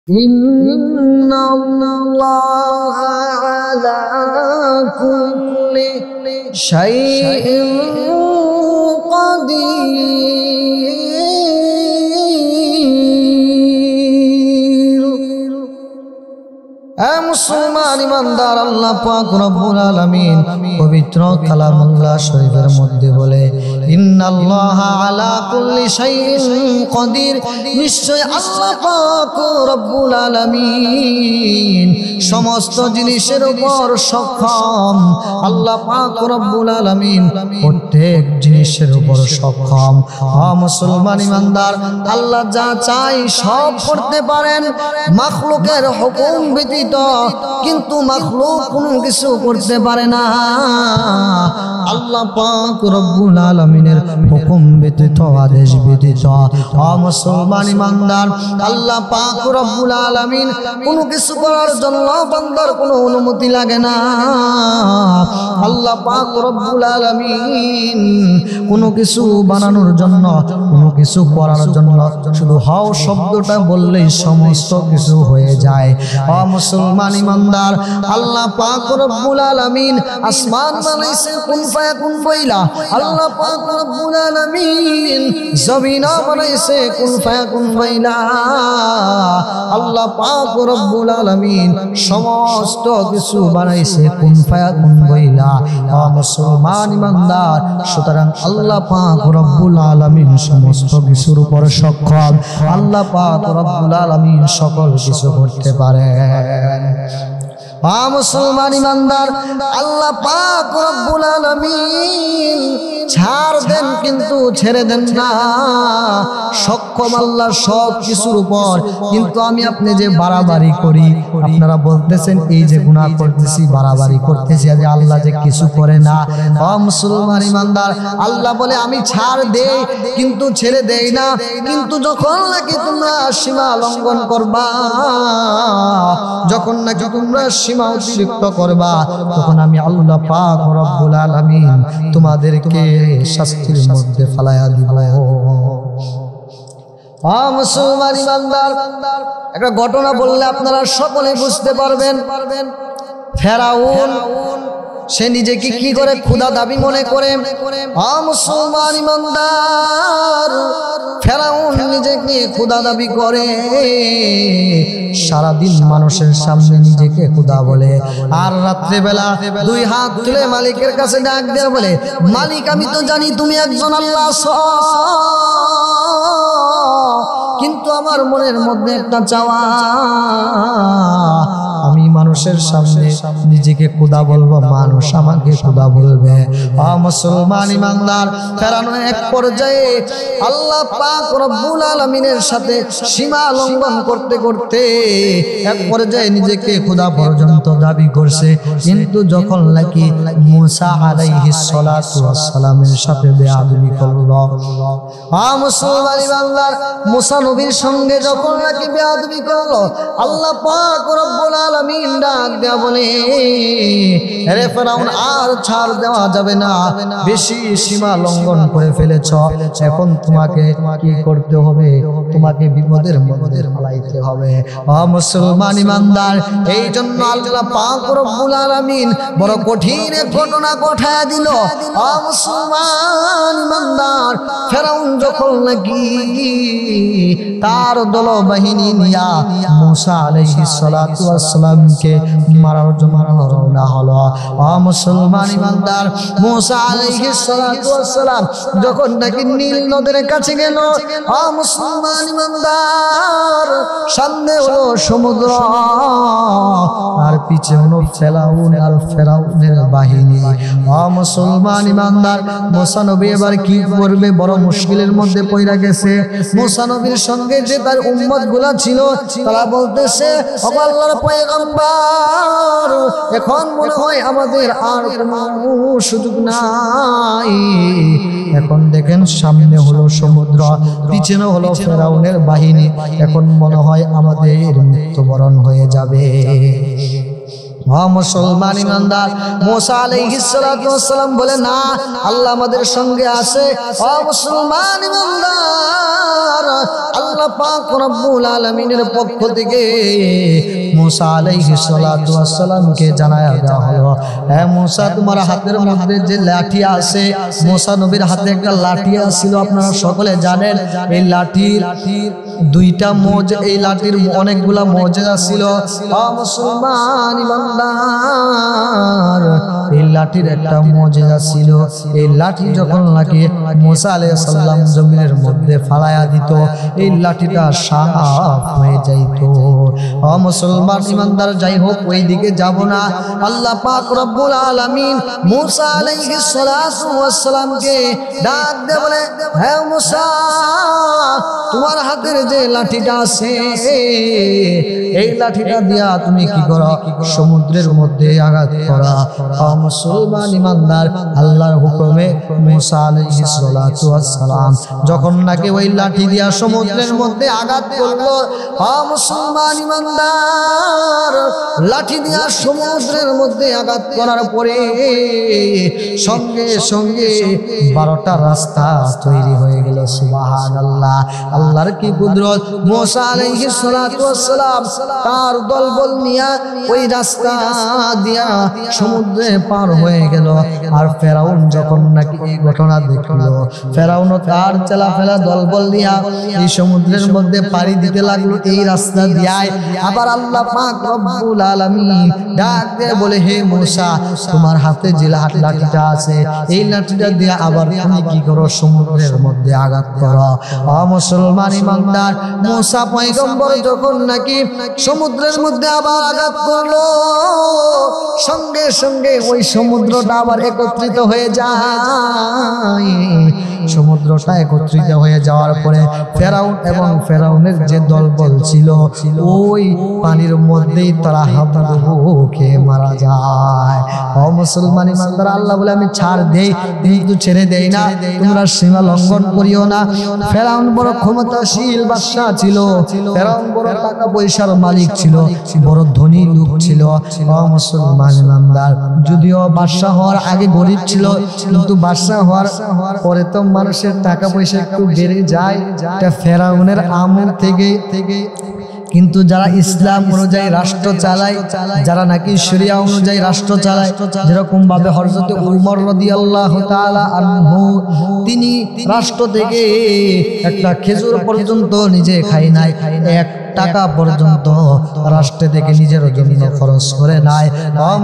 ইন্নাল্লাহা আলা কুল্লি শাইইন কাদির। মুসলমান ইমানদার, আল্লাহ পাক রব্বুল আলামিন পবিত্র কালামুল্লাহ শরীফের মধ্যে বলে, ইন্নাল্লাহা আলা কুল্লি শাইইন কাদির, নিশ্চয় আল্লাহ পাক রব্বুল আলামিন সমস্ত জিনিসের উপর সক্ষম। আল্লাহ পাক রব্বুল আলামিন প্রত্যেক জিনিসের উপর সক্ষম। মুসলমান ইমানদার, আল্লাহ যা চাই সব করতে পারেন মাখলুকের হুকুম ব্যতীত, কিন্তু মাখলুক কোনো কিছু করতে পারে না আল্লাহ পাক রব্বুল আলামিনের হুকুম ব্যতীত, আদেশ ব্যতীত। মুসলমান ইমানদার, আল্লাহ পাক রব্বুল আলামিন কোনো কিছু করার জন্য বান্দার কোনো অনুমতি লাগে না। আল্লাহ পাক রব্বুল আলামিন কোনো কিছু বানানোর জন্য, কোনো কিছু করার জন্য শুধু হাও শব্দটা বললেই সমস্ত কিছু হয়ে যায়। মুসলমান ইমানদার, আল্লাহ পাক রব্বুল আলামিন আসমান বানাইছে কুন ফায়াকুন বইলা, আল্লাহ পাক রব্বুল আলামিন জমিন বানাইছে কুন ফায়াকুন বইলা। আল্লাহ পাক রব্বুল আলামিন সমস্ত কিছু বানাইছে কুন ফায়াকুন বইলা। মুসলমান ইমানদার, সুতরাং আল্লাহ পাক রব্বুল আলামিন সমস্ত কিছুর উপর সক্ষম। আল্লাহ পাক রব্বুল আলামিন সকল কিছু করতে পারে। মুসলমান ইমানদার, আল্লাহ পাক রব্বুল আলামিন ছাড় দেন কিন্তু ছেড়ে দেন না। সক্ষম আল্লাহ সব কিছুর উপর, কিন্তু আমি আপনি যে বাড়াবাড়ি করি, আপনারা বলতেছেন এই যে গুনাহ করতেছি, বাড়াবাড়ি করতেছি, যে আল্লাহ যে কিছু করে না। মুসলমান ইমানদার, আল্লাহ বলে আমি ছাড় দেই কিন্তু ছেড়ে দেই না, কিন্তু যখন নাকি তোমরা সীমা লঙ্ঘন করবা, যখন নাকি তোমরা সীমা অতিরিক্ত করবা, তখন আমি আল্লাহ পাক রব্বুল আলামিন তোমাদেরকে শাস্তির মধ্যে ফালায়া দিব। মুসলমান ইমানদার, একটা ঘটনা বললে আপনারা সকলে বুঝতে পারবেন। ফেরাউন সে নিজেকে কি করে খোদা দাবি মনে করে। মুসলমান ইমানদার, ফেরাউন নিজেকে খোদা দাবি করে, সারাদিন মানুষের সামনে নিজেকে খোদা বলে, আর রাত্রেবেলা দুই হাত তুলে মালিকের কাছে ডাক দিয়ে বলে, মালিক আমি তো জানি তুমি একজন আল্লাহ আছো, কিন্তু আমার মনের মধ্যে একটা চাওয়া, আমি মানুষের সামনে নিজেকে খোদা বলবো, মানুষ আমাকে খোদা বলবে। মুসলমান ইমানদার, ফেরাউন এক পর্যায়ে আল্লাহ পাক রব্বুল আলামিনের সাথে সীমা লঙ্ঘন করতে করতে এক পর্যায়ে নিজেকে খোদা পর্যন্ত দাবি করছে। কিন্তু যখন নাকি মুসা আলাইহিস সালাতু ওয়াস সালামের সাথে বেয়াদবি করলো, মুসলমান ইমানদার, মুসা নবীর সঙ্গে যখন নাকি বেয়াদবি করলো, আল্লাহ পাক রব্বুল আলামিন ডাক দেয়া বলে, আরে ফেরাউন আর ছাড় দেওয়া যাবে না, বেশি সীমা লঙ্ঘন করে ফেলেছ, এখন তোমাকে কি করতে হবে, তোমাকে বিপদের মধ্যে ফেলাইতে হবে। মুসলমান ইমানদার, এই জন্য আল্লাহ পাক রব্বুল আলামিন বড় কঠিন এক ঘটনা ঘটায় দিল। মুসলমান ইমানদার, ফেরাউন যখন নাকি তার দল বাহিনী নিয়া মুসা আলাইহিস সালাতু ওয়াস সালামকে মারার জন্য রওনা হলো। মুসলমান ইমানদার, মুসা আলাইহিস সালাতু ওয়াস সালাম যখন নাকি নীল নদের কাছে গেল, মুসলমান ইমানদার, সামনে হলো সমুদ্র আর পিছে হলো ফেরাউন আর ফেরাউনের বাহিনী। মুসলমান ইমানদার, মুসা নবী এবার কি করবে, বড় মুশকিলের মধ্যে পড়ে গেছে। মুসা নবীর সঙ্গে যে তার উম্মত গুলা ছিল, তারা বলতেছে, আল্লাহর পয়গম্বর, এখন মনে হয় আমাদের আর কোনো সুযোগ নাই। এখন দেখেন সামনে হলো সমুদ্র, পিছনে হলো ফেরাউনের বাহিনী, এখন মনে হয় আমাদের মৃত্যুবরণ হয়ে যাবে। মুসলমান ইমানদার, মুসা আলাইহিস সালাতু ওয়াস সালাম বলে, না, আল্লাহ আমাদের সঙ্গে আছে। মুসলমান ইমানদার, আল্লাহ পাক রব্বুল আলামিনের পক্ষ থেকে মুসা আলাইহিস সালাতু ওয়াস সালামকে জানায়া দেওয়া হলো, হে মুসা তোমার হাতের মধ্যে যে লাঠি আছে, মুসা নবীর হাতে একটা লাঠি ছিল, আপনারা সকলে জানেন এই লাঠির দুইটা এই লাঠির অনেকগুলা মুজিজা ছিল। মুসলমান ইমানদার, এই লাঠির একটা মুজিজা ছিল, এই লাঠি যখন নাকি মুসা আলাইহিস সালাম জমিনের মধ্যে ফালায়া দিত, এই লাঠিটা সাফ হয়ে যাইত। মুসলমান ইমানদার, যাই হোক ওই দিকে যাব না। আল্লাহ পাক রব্বুল আলামিন মুসা আলাইহিস সালাতু ওয়াস সালামকে ডাক দিয়ে বলে, হে মুসা তোমার হাতের যে লাঠিটা আছে এই লাঠিটা দিয়া তুমি কি করো? সমুদ্রের মধ্যে আঘাত করা। মুসলমান ইমানদার, আল্লাহর হুকুমে মুসা আলাইহিস সালাতু ওয়াস সালাম যখন নাকি ওই লাঠি দিয়া সমুদ্রের মধ্যে আঘাত করলো, মুসলমান ইমানদার লাঠি দিয়া সমুদ্রের মধ্যে আঘাত করার পরে সঙ্গে সঙ্গে 12টা রাস্তা তৈরি হয়ে গেল। সুবহানাল্লাহ, আল্লাহর কি কুদরত! মুসা আলাইহিস সালাতু ওয়াস সালাম তার দলবল নিয়ে ওই রাস্তা দিয়া সমুদ্রে পার হয়ে গেল। আর ফেরাউন যখন নাকি এই ঘটনা দেখলো, ফেরাউনও তার চলাফেরা দলবল নিয়ে এই সমুদ্রের মধ্যে পাড়ি দিতে লাগলো এই রাস্তা দিয়ে। আবার আল্লাহ পাক রব্বুল আলামিন ডাক দিয়ে বলে, হে মুসা তোমার হাতে যে লাঠিটা আছে এই লাঠিটা দিয়ে আবার তুমি কি করো? সমুদ্রের মধ্যে আঘাত করো। মুসলমান ইমানদার, মুসা পয়গম্বর যখন নাকি সমুদ্রের মধ্যে আবার আঘাত করলো, সঙ্গে সঙ্গে ওই সমুদ্রটা আবার একত্রিত হয়ে যায়। সমুদ্রটা একত্রিত হয়ে যাওয়ার পরে ফেরাউন এবং ফেরাউনের যে দলবল ছিল ওই পানির মধ্যেই তারা হাবুডুবুকে মারা যায়। মুসলমান ইমানদার, আল্লাহ বলে আমি ছাড় দেই কিন্তু ছেড়ে দেই না, তোমরা সীমা লঙ্ঘন করিও না। ফেরাউন বড় ক্ষমতাশীল বাদশা ছিল, ফেরাউন বড় টাকা পয়সার মালিক ছিল, বড় ধনী লোক ছিল। মুসলমান ইমানদার, যদিও বাদশা হওয়ার আগে গরিব ছিল কিন্তু বাদশা হওয়ার পরে তো মানুষের টাকা পয়সা একটু বেড়ে যায়। এটা ফেরাউনের আমল থেকে। কিন্তু যারা ইসলাম অনুযায়ী রাষ্ট্র চালায়, যারা নাকি শরিয়া অনুযায়ী রাষ্ট্র চালায়, যেরকম ভাবে হযরত উমর রাদিয়াল্লাহু তাআলা আনহু তিনি রাষ্ট্র থেকে একটা খেজুর পর্যন্ত নিজে খায় নাই, 1 টাকা পর্যন্ত রাষ্ট্র থেকে নিজের জন্য খরচ করে নাই।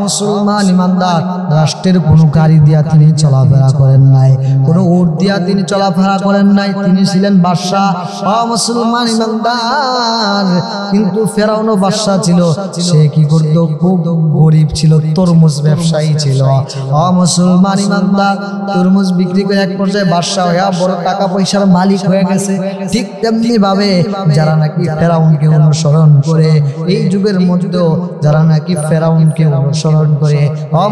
মুসলমান ইমানদার, রাষ্ট্রের কোনো গাড়ি দিয়া তিনি চলাফেরা করেন নাই, কোনো উট দিয়া তিনি চলাফেরা করেন নাই, তিনি ছিলেন বাদশাহ। মুসলমান ইমানদার, কিন্তু ফেরাউনও বাদশাহ ছিল, সে কি করত? খুব গরিব ছিল, তরমুজ ব্যবসায়ী ছিল। মুসলমান ইমানদার, তরমুজ বিক্রি করে এক পর্যায়ে বাদশাহ হয়ে বড় টাকা পয়সার মালিক হয়ে গেছে। ঠিক তেমনি ভাবে যারা নাকি ফেরাউনকে অনুসরণ করে, এই যুগের মধ্যে যারা নাকি ফেরাউনকে অনুসরণ করে,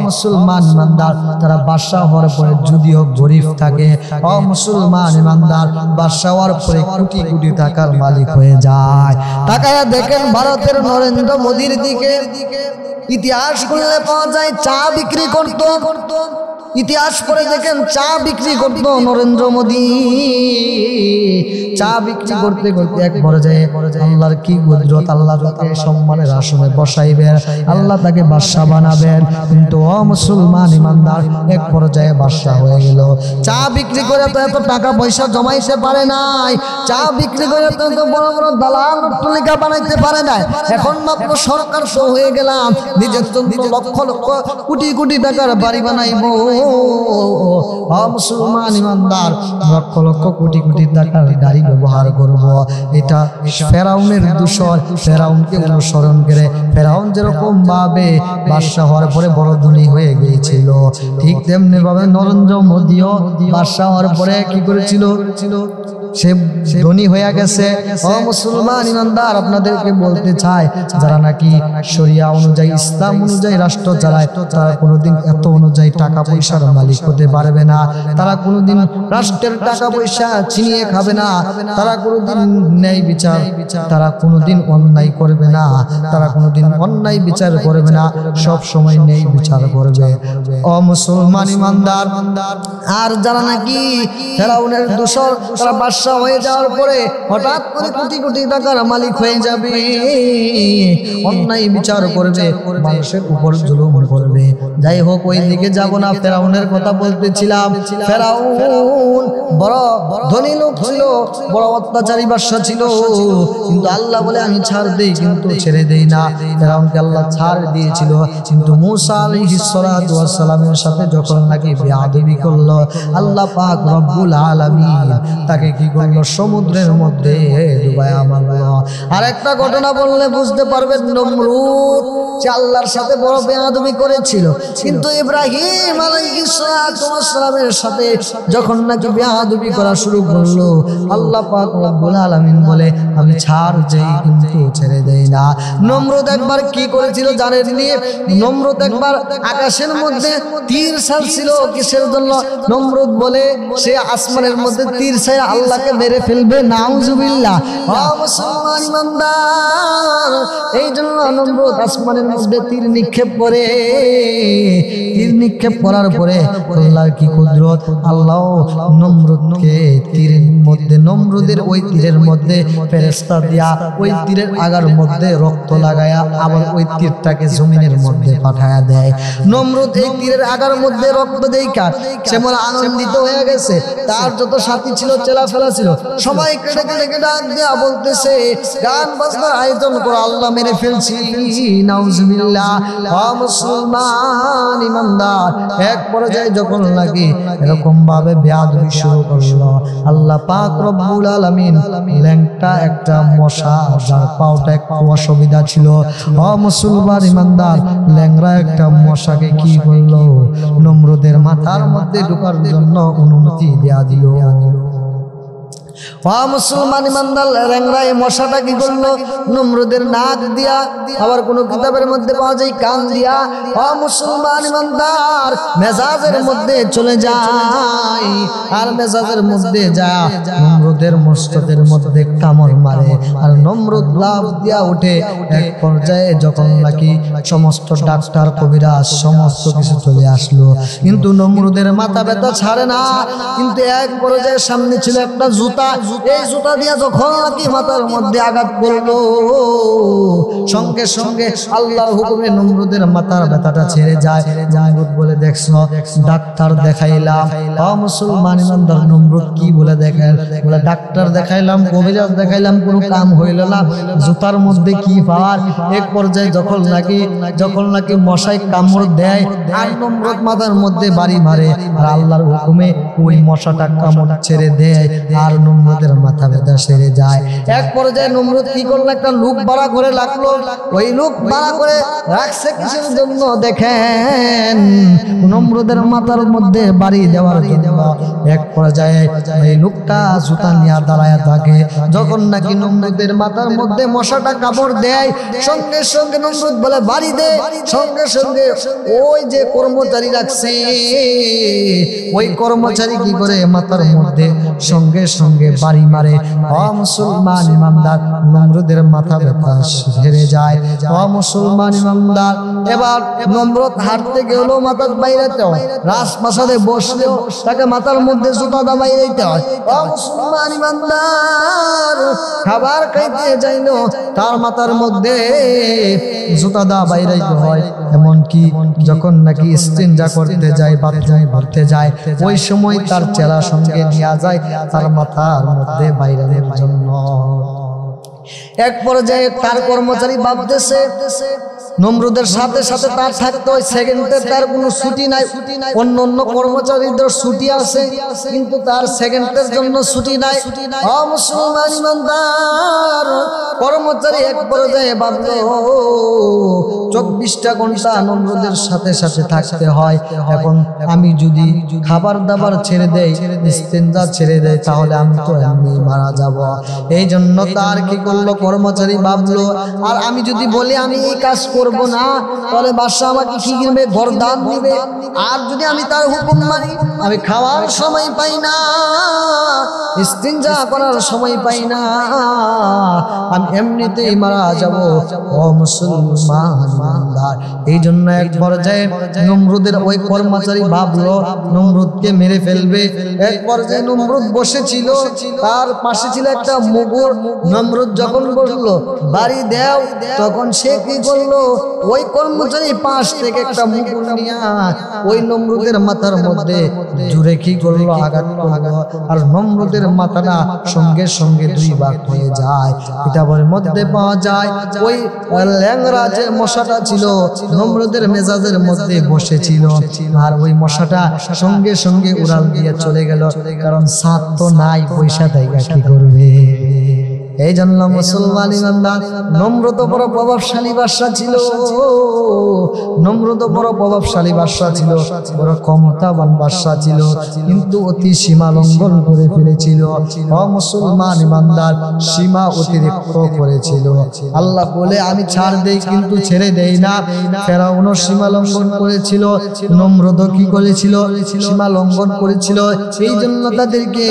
মুসলমান ইমানদার, তারা বাদশাহ হওয়ার পরে যদিও গরিব থাকে, মুসলমান ইমানদার বাদশাহ হওয়ার পরে কোটি কোটি টাকার মালিক হয়ে যায়। তাকায়া দেখেন ভারতের নরেন্দ্র মোদীর দিকে, ইতিহাস করলে পাওয়া যায় চা বিক্রি করত। ইতিহাস পড়ে দেখেন চা বিক্রি করতো নরেন্দ্র মোদী। চা বিক্রি করতে করতে এক পর্যায়ে আল্লাহর কি কুদরত, আল্লাহ তাকে সম্মানের আসনে বসাইবেন, আল্লাহ তাকে বাদশা বানাবেন। কিন্তু মুসলমান ইমানদার এক পর্যায়ে বাদশা হয়ে গেল। চা বিক্রি করে তো এত টাকা পয়সা জমাইতে পারে নাই, চা বিক্রি করে তো বড় বড় দালাল টলিকা বানাইতে পারে নাই। এখন মাত্র সরকার সহ হয়ে গেলাম, নিজের জন্য লক্ষ লক্ষ কোটি কোটি টাকার বাড়ি বানাইবো। মুসলমান ইমানদার, লক্ষ লক্ষ কোটি কোটি টাকার গাড়ি ব্যবহার করব। এটা ফেরাউনের দূষণ। ফেরাউনকে অনুসরণ করে ফেরাউন যেরকম ভাবে বাদশা হওয়ার পরে বড় ধনী হয়ে গিয়েছিল, ঠিক তেমনি ভাবে নরেন্দ্র মোদীও বাদশা হওয়ার পরে কি করেছিল? সে ধনী হয়ে গেছে। মুসলমান ইমানদার, আপনাদেরকে বলতে চাই, যারা নাকি শরিয়া অনুযায়ী ইসলাম অনুযায়ী রাষ্ট্র চালায়, তারা কোনোদিন এত অনুযায়ী টাকা পয়সার মালিক হতে পারবে না। তারা কোনোদিন রাষ্ট্রের টাকা পয়সা ছিনিয়ে খাবে না। তারা কোনোদিন ন্যায় বিচার, তারা কোনোদিন অন্যায় করবে না। তারা কোনোদিন অন্যায় বিচার করবে না, সব সময় ন্যায় বিচার করবে। মুসলমান ইমানদার, আর যারা নাকি ফেরাউনের দোসর, তারা বাদশা বাদশা হয়ে যাওয়ার পরে হঠাৎ করে কোটি কোটি টাকার মালিক হয়ে যাবে, অন্যায় বিচার করবে, মানুষের উপর জুলুম করবে। যাই হোক, ওই দিকে যাব না। ফেরাউনের কথা বলতেছিলাম। ফেরাউন বড় ধনী লোক ছিল, বড় অত্যাচারী বাদশা ছিল, কিন্তু আল্লাহ বলে আমি ছাড় দেই, কিন্তু ছেড়ে দেই না। ফেরাউনকে আল্লাহ ছাড় দিয়েছিল, কিন্তু মূসা আলাইহিস সালাতু ওয়াস সালামের সাথে যখন নাকি বেয়াদবি করলো, আল্লাহ পাক রব্বুল আলামিন তাকে কি করলো? সমুদ্রের মধ্যে ডুবায়া মারলো। আর একটা ঘটনা বললে বুঝতে পারবেন, নমরুদ যে আল্লাহর সাথে বড় বেয়াদবি করেছিল, কিন্তু ইব্রাহিম আলাইহিস সালাতু ওয়াস সালামের সাথে যখন নাকি বেয়াদবি করা শুরু করলো, আল্লাহ পাক রব্বুল আলামিন বলে আমি ছাড় দেই, কিন্তু ছেড়ে দেই না। নমরুদ একবার কি করেছিল জানেননি? নমরুদ একবার আকাশের মধ্যে তীর ছাড়ছিল। কিসের জন্য? নমরুদ বলে সে আসমানের মধ্যে তীর ছাড়া আল্লাহকে মেরে ফেলবে। নাউজুবিল্লাহ। মুসলমান ইমানদার, এই জন্য নমরুদ আসমানের মধ্যে তীর নিক্ষেপ করে। তীর নিক্ষেপ করার পরে আল্লাহর কি কুদরত, আল্লাহ নমরুদকে তীরের মধ্যে, নমরুদের ওই তীরের মধ্যে ফেরেশতা দিয়া ওই তীরের আগার মধ্যে রক্ত লাগায়া আবার ওই তীরটাকে জমিনের মধ্যে পাঠায়া দেয়। নমরুদ এই তীরের আগার মধ্যে রক্ত দেইকা যেমন আনন্দিত হয়ে গেছে, তার যত সাথী ছিল, চেলাফেলা ছিল, সবাই কেটে কেটে ডাক দিয়া বলতেছে গান বাজনার আয়োজন করে আল্লাহ মেরে ফেলছি। নাউজুবিল্লাহ। মুসলমান ইমানদার, এক পর্যায়ে যখন লাগে এরকম ভাবে বেয়াদবি শুরু করলো, আল্লাহ পাক রব্বুল আলামিন ল্যাংটা একটা মশা, যার পাওটা একটু অসুবিধা ছিল, মুসলমান ইমানদার ল্যাংড়া একটা মশাকে কি করলো? নমরুদের মাথার মধ্যে ঢোকার জন্য অনুমতি দেয়া দিল। মুসলমান ইমানদার ল্যাংড়া এই মশাটা কি করলো? নমরুদের নাক দিয়া, আবার কোন কিতাবের মধ্যে পাওয়া যায় কান দিয়া, মুসলমান ইমানদার মেজাজের মধ্যে চলে যায়। আর মেজাজের মধ্যে যা নমরুদের মস্তকের মধ্যে কামড় মারে, আর নমরুদ লাফ দিয়া উঠে। এক পর্যায়ে যখন নাকি সমস্ত ডাক্তার কবিরাজ সমস্ত কিছু চলে আসলো, কিন্তু নমরুদের মাথা ব্যথা ছাড়ে না। কিন্তু এক পর্যায়ে সামনে ছিল একটা জুতা, এই জুতা দিয়া যখন নাকি মাথার মধ্যে আঘাত করলো, সঙ্গে সঙ্গে আল্লাহর হুকুমে নমরুদের মাথার ব্যথাটা ছেড়ে যায়। নমরুদ বলে দেখছো, ডাক্তার দেখাইলাম। মুসলমান ইমানদার নমরুদ কি বলে দেখেন? বলে ডাক্তার দেখাইলাম, কবিরাজ দেখাইলাম, কোনো কাম হইল না, জুতার মধ্যে কি পাওয়ার। এক পর্যায়ে যখন নাকি মশাই কামড় দেয়, আর নমরুদ মাথার মধ্যে বাড়ি মারে, আর আল্লাহর হুকুমে ওই মশাটা কামড় ছেড়ে দেয়, আর নমরুদের মাথা ব্যথা সেরে যায়। এক পর্যায়ে নমরুদ কি করলো? একটা লুক ভাড়া করে রাখলো। ওই লুক ভাড়া করে রাখছে কিসের জন্য? দেখেন, নমরুদের মাথার মধ্যে বাড়ি দেওয়ার জন্য। এক পর্যায়ে এই লোকটা জুতা নিয়ে দাঁড়ায় থাকে। যখন নাকি নমরুদের মাথার মধ্যে মশাটা কামড় দেয়, সঙ্গে সঙ্গে নমরুদ বলে বাড়ি দে। সঙ্গে সঙ্গে ওই যে কর্মচারী রাখছে, ওই কর্মচারী কি করে? মাথার মধ্যে সঙ্গে সঙ্গে বাড়ি মারে। মুসলমান ইমানদার নমরুদের মাথা ব্যথা সেরে যায়। মুসলমান ইমানদার এবার নমরুদ হাঁটতে গেল, মাথার বাইরেতে হয়, রাজপ্রাসাদে বসলেও তাকে মাথার মধ্যে জুতা দা বাইরেতে হয়। মুসলমান ইমানদার খাবার খাইতে যাইল, তার মাথার মধ্যে জুতা দা বাইরাইতে হয়। এমনকি যখন নাকি ইস্তিনজা করতে যায়, বাথরুমে ভরতে যায়, ওই সময় তার চেলা সঙ্গে নিয়ে যায় তার মাথার মধ্যে বাইরের জন্য। এক পর্যায়ে তার কর্মচারী ভাবতেছে নমরুদের সাথে সাথে তার থাকতে ওই সেকেন্ডের তার কোনো ছুটি নাই। অন্য অন্য কর্মচারীদের ছুটি আছে, কিন্তু তার সেকেন্ডের জন্য ছুটি নাই। মুসলমান ইমানদার কর্মচারী এক পর্যায়ে ভাবলো 24টা ঘন্টা নমরুদের সাথে সাথে থাকতে হয়। এখন আমি যদি খাবার দাবার ছেড়ে দেই, ইস্তেঞ্জা ছেড়ে দেই, তাহলে আমি তো এমনি মারা যাব। এই জন্য তার কি করলো? কর্মচারী ভাবলো, আর আমি যদি বলি আমি এই কাজ করব না, তাহলে বাদশা আমাকে কি করবে? গর্দান দিবে। আর যদি আমি তার হুকুম মানি, আমি খাওয়ার সময় পাই না, ইস্তিনজা করার সময় পাই না, আমি এমনিতেই মারা যাব। ও মুসলমান ইমানদার, এই জন্য এক পর্যায়ে নমরুদের ওই কর্মচারী ভাবলো নমরুদকে মেরে ফেলবে। এক পর্যায়ে নমরুদ বসেছিল, তার পাশে ছিল একটা মুগুর। নমরুদ যখন বলল বাড়ি দেও, তখন সে কি করলো? ওই কর্মচারী পাশ থেকে একটা মুগুর নিয়ে ওই নমরুদের মাথার মধ্যে জুড়ে কি করলো? আঘাত করলো। আর নমরুদের মাথাটা সঙ্গে সঙ্গে দুই ভাগ হয়ে যায়। কিতাবের মধ্যে পাওয়া যায় ওই ল্যাংড়া যে মশাটা ছিল নমরুদের মেজাজের মধ্যে বসেছিল, আর ওই মশাটা সঙ্গে সঙ্গে উড়াল দিয়ে চলে গেল। কারণ সাত তো নাই, পয়সা দেয় কি করবে? এই জন্য মুসলমান ইমানদার, নমরুদ বড় প্রভাবশালী বাদশা ছিল, নমরুদ বড় প্রভাবশালী বাদশা ছিল, বড় ক্ষমতাবান বাদশা ছিল, কিন্তু অতি সীমা লঙ্ঘন করে ফেলেছিল। ও মুসলমান ইমানদার, সীমা অতিরিক্ত করেছিল। আল্লাহ বলে আমি ছাড় দেই, কিন্তু ছেড়ে দেই না। ফেরাউনও সীমা লঙ্ঘন করেছিল, নমরুদ কি করেছিল? সীমা লঙ্ঘন করেছিল। এই জন্য তাদেরকে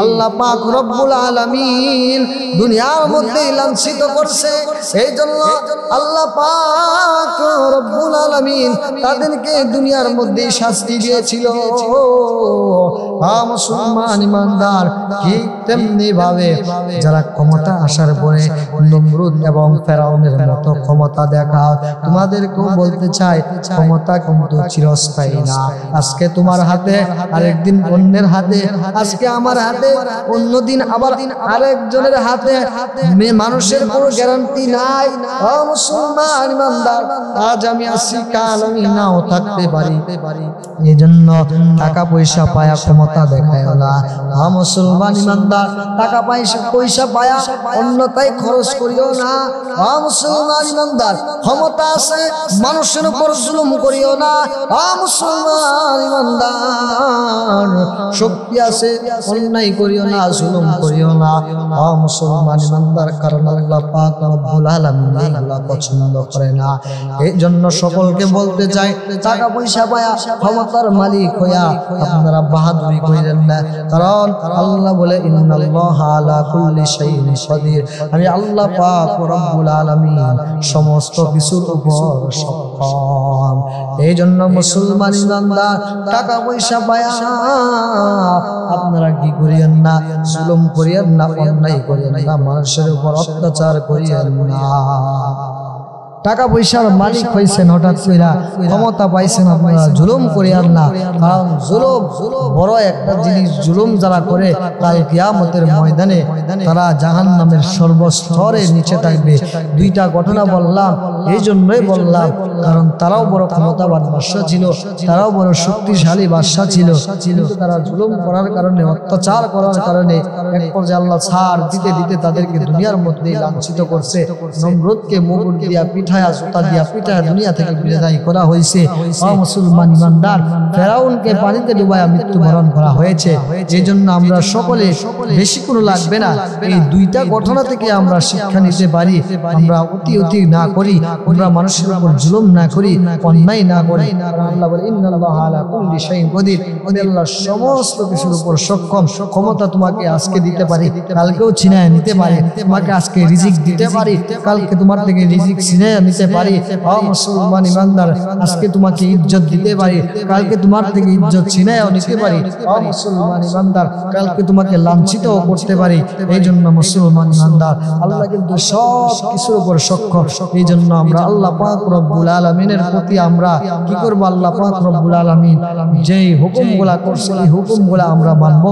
আল্লাহ পাক রব্বুল আলামিন দুনিয়ার মধ্যে লাঞ্ছিত করছে। এই জন্য আল্লাহ পাক রব্বুল আলামিন তাদেরকে দুনিয়ার মধ্যে শাস্তি দিয়েছিল। মুসলমান ইমানদার, ঠিক তেমনি ভাবে যারা ক্ষমতা আসার পরে নমরুদ এবং ফেরাউনের মতো ক্ষমতা দেখাও, তোমাদেরকেও বলতে চাই ক্ষমতা কিন্তু চিরস্থায়ী না। আজকে তোমার হাতে, আরেকদিন অন্যের হাতে, আজকে আমার হাতে, অন্যদিন আবার আরেকজনের হাতে। মানুষের কোনো গ্যারান্টি নাই। ও মুসলমান ইমানদার, আজ আমি আছি, কাল আমি নাও থাকতে পারি। এই জন্য টাকা পয়সা পায়া ক্ষমতা দেখায় না। ও মুসলমান ইমানদার, টাকা পয়সা পায়া অন্যতায় খরচ করিও না। ও মুসলমান ইমানদার, ক্ষমতা আছে, মানুষের উপর জুলুম করিও না। ও মুসলমান ইমানদার, শক্তি আছে, অন্যায় করিও না, জুলুম করিও না। ও মুসলমান ইমানদার, কারণ আল্লাহ পাক রব্বুল আলামিন এগুলা পছন্দ করে না। এই জন্য সকলকে বলতে চাই, টাকা পয়সা পায়া ক্ষমতার মালিক হইয়া আপনারা বাহাদুরি করিলেন না। কারণ আল্লাহ বলে ইন্নাল্লাহা আলা কুল্লি শাইইন কাদির, আমি আল্লাহ পাক রব্বুল আলামিন সমস্ত কিছুর উপর সক্ষম। এই জন্য মুসলমান ইমানদার, টাকা পয়সা পায়া আপনারা কি করিয়েন না? জুলুম করিয়েন না, অন্যায় করিয়েন না, মানুষের উপর অত্যাচার করিয়েন না। টাকা পয়সার মালিক হয়েছেন, হঠাৎ কইরা ক্ষমতা পাইছেন, আপনারা জুলুম করিয়েন না। কারণ জুলুম বড় একটা জিনিস। জুলুম যারা করে কাল কিয়ামতের ময়দানে তারা জাহান্নামের সর্বস্তরে নিচে থাকবে। দুইটা ঘটনা বললাম, এই জন্যই বললাম কারণ তারাও বড় ক্ষমতাবান বাদশা ছিল, তারাও বড় শক্তিশালী বাদশা ছিল, কিন্তু তারা জুলুম করার কারণে, অত্যাচার করার কারণে এক পর্যায়ে আল্লাহ ছাড় দিতে দিতে তাদেরকে দুনিয়ার মধ্যেই লাঞ্ছিত করছে। নমরুদকে মুগুর দিয়া, পিঠায়া, জুতা দিয়া পিঠায়া দুনিয়া থেকে বিদায় করা হয়েছে। ও মুসলমান ইমানদার, ফেরাউনকে পানিতে ডুবায়া মৃত্যুবরণ করা হয়েছে। এই জন্য আমরা সকলে, বেশি কোনো লাগবে না, এই দুইটা ঘটনা থেকে আমরা শিক্ষা নিতে পারি। আমরা অতি না করি, আমরা মানুষের উপর জুলুম না করি, অন্যায় না করি। আল্লাহ বলে ইন্নাল্লাহা আলা কুল্লি শাইইন কাদির, আল্লাহ সমস্ত কিছুর উপর সক্ষম। ক্ষমতা তোমাকে আজকে দিতে পারি, কালকেও ছিনায় নিতে পারে। তোমাকে আজকে রিজিক দিতে পারি, কালকে তোমার থেকে রিজিক ছিনায় নিতে পারি। ও মুসলমান ইমানদার, আজকে তোমাকে ইজ্জত দিতে পারি, কালকে তোমার থেকে ইজ্জত ছিনায় নিতে পারি। ও মুসলমান ইমানদার, কালকে তোমাকে লাঞ্ছিতও করতে পারি। এই জন্য মুসলমান ইমানদার, আল্লাহ কিন্তু সব কিছুর উপর সক্ষম। এই জন্য আমরা আল্লাহ পাক রব্বুল আলামিনের প্রতি আমরা কি করব? আল্লাহ পাক রব্বুল আলামিন যেই হুকুমগুলা করছে এই হুকুমগুলা আমরা মানব,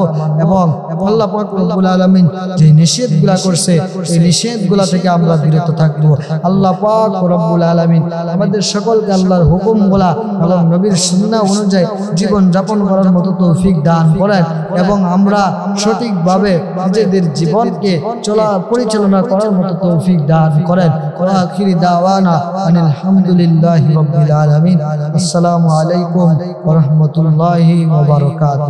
এবং আল্লাহ পাক রব্বুল আলামিন যে নিষেধগুলা করছে এই নিষেধগুলা থেকে আমরা বিরত থাকব। আল্লাহ পাক রব্বুল আলামিন আমাদের সকলকে আল্লাহর হুকুমগুলা, আল্লাহর নবীর সুন্নাহ অনুযায়ী জীবন যাপন করার মতো তৌফিক দান করেন, এবং আমরা সঠিকভাবে নিজেদের জীবনকে পরিচালনা করার মতো তৌফিক দান করেন। আখিরি দাওয়ানা আনিল হামদুলিল্লাহি রাব্বিল আলামিন। আসসালামু আলাইকুম ওয়া রাহমাতুল্লাহি ওয়া বারাকাতুহু।